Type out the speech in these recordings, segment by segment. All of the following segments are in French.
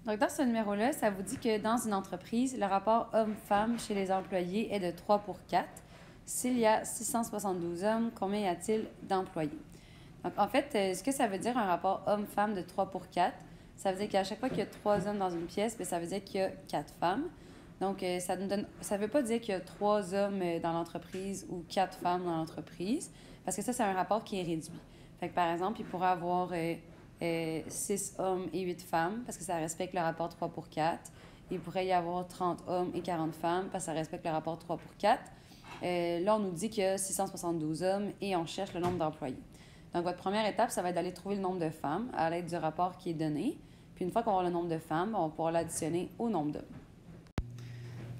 Donc, dans ce numéro-là, ça vous dit que dans une entreprise, le rapport homme-femme chez les employés est de 3 pour 4. S'il y a 672 hommes, combien y a-t-il d'employés? Donc, en fait, ce que ça veut dire un rapport homme-femme de 3 pour 4, ça veut dire qu'à chaque fois qu'il y a 3 hommes dans une pièce, bien, ça veut dire qu'il y a 4 femmes. Donc, ça ne veut pas dire qu'il y a 3 hommes dans l'entreprise ou 4 femmes dans l'entreprise, parce que ça, c'est un rapport qui est réduit. Fait que, par exemple, il pourrait avoir 6 hommes et 8 femmes, parce que ça respecte le rapport 3 pour 4. Il pourrait y avoir 30 hommes et 40 femmes, parce que ça respecte le rapport 3 pour 4. Là, on nous dit qu'il y a 672 hommes et on cherche le nombre d'employés. Donc, votre première étape, ça va être d'aller trouver le nombre de femmes à l'aide du rapport qui est donné. Puis, une fois qu'on va avoir le nombre de femmes, on va pouvoir l'additionner au nombre d'hommes.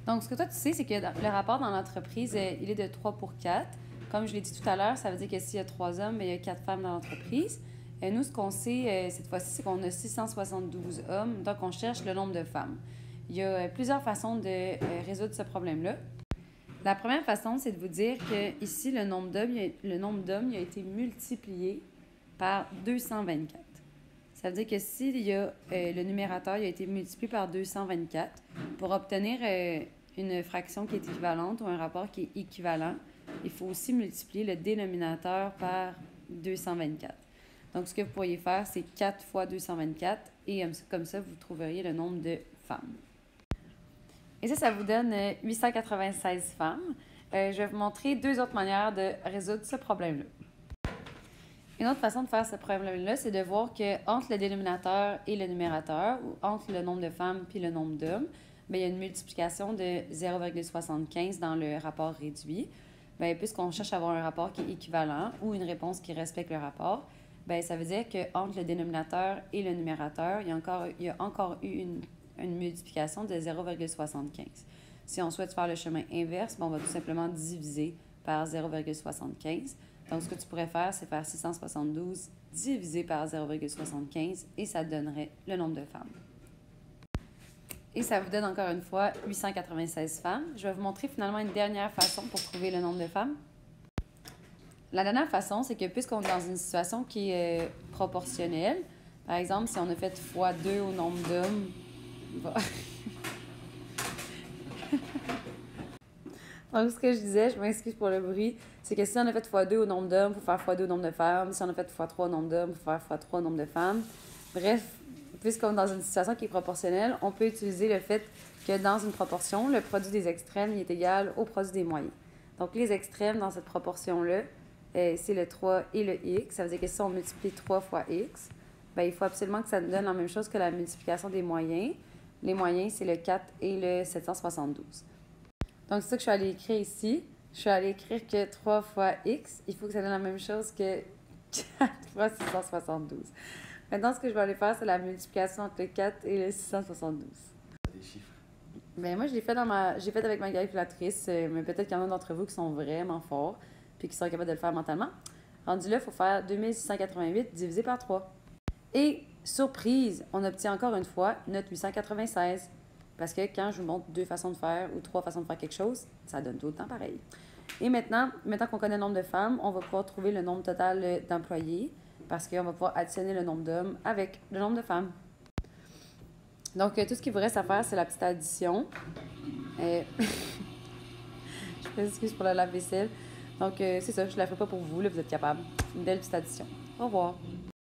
Donc, ce que toi, tu sais, c'est que le rapport dans l'entreprise, il est de 3 pour 4. Comme je l'ai dit tout à l'heure, ça veut dire que s'il y a 3 hommes, il y a 4 femmes dans l'entreprise. Nous, ce qu'on sait cette fois-ci, c'est qu'on a 672 hommes, donc on cherche le nombre de femmes. Il y a plusieurs façons de résoudre ce problème-là. La première façon, c'est de vous dire que ici, le nombre d'hommes a été multiplié par 224. Ça veut dire que si le numérateur a été multiplié par 224, pour obtenir une fraction qui est équivalente ou un rapport qui est équivalent, il faut aussi multiplier le dénominateur par 224. Donc, ce que vous pourriez faire, c'est 4 fois 224 et comme ça, vous trouveriez le nombre de femmes. Et ça vous donne 896 femmes. Je vais vous montrer 2 autres manières de résoudre ce problème-là. Une autre façon de faire ce problème-là, c'est de voir qu'entre le dénominateur et le numérateur, ou entre le nombre de femmes puis le nombre d'hommes, bien, il y a une multiplication de 0,75 dans le rapport réduit. Bien, puisqu'on cherche à avoir un rapport qui est équivalent ou une réponse qui respecte le rapport, bien, ça veut dire qu'entre le dénominateur et le numérateur, il y a encore eu une multiplication de 0,75. Si on souhaite faire le chemin inverse, bien, on va tout simplement diviser par 0,75. Donc, ce que tu pourrais faire, c'est faire 672 divisé par 0,75 et ça te donnerait le nombre de femmes. Et ça vous donne encore une fois 896 femmes. Je vais vous montrer finalement une dernière façon pour trouver le nombre de femmes. La dernière façon, c'est que puisqu'on est dans une situation qui est proportionnelle, par exemple, si on a fait x2 au nombre d'hommes, donc, ce que je disais, je m'excuse pour le bruit, c'est que si on a fait x2 au nombre d'hommes, il faut faire x2 au nombre de femmes. Si on a fait x3 au nombre d'hommes, il faut faire x3 au nombre de femmes. Bref, puisqu'on est dans une situation qui est proportionnelle, on peut utiliser le fait que dans une proportion, le produit des extrêmes est égal au produit des moyens. Donc, les extrêmes dans cette proportion-là, c'est le 3 et le x. Ça veut dire que si on multiplie 3 fois x, bien, il faut absolument que ça nous donne la même chose que la multiplication des moyens. Les moyens, c'est le 4 et le 772. Donc, c'est ça que je suis allée écrire ici. Je suis allée écrire que 3 fois x, il faut que ça donne la même chose que 4 fois 672. Maintenant, ce que je vais aller faire, c'est la multiplication entre le 4 et le 672. Des chiffres. Bien, moi, je l'ai fait avec ma calculatrice, mais peut-être qu'il y en a d'entre vous qui sont vraiment forts puis qui sont capables de le faire mentalement. Rendu là, il faut faire 2688 divisé par 3. Et, surprise, on obtient encore une fois notre 896. Parce que quand je vous montre 2 façons de faire ou 3 façons de faire quelque chose, ça donne tout le temps pareil. Et maintenant qu'on connaît le nombre de femmes, on va pouvoir trouver le nombre total d'employés parce qu'on va pouvoir additionner le nombre d'hommes avec le nombre de femmes. Donc, tout ce qu'il vous reste à faire, c'est la petite addition. Je m'excuse pour la lave-vaisselle. Donc, c'est ça, je ne la ferai pas pour vous, là, vous êtes capable. Une belle petite addition. Au revoir.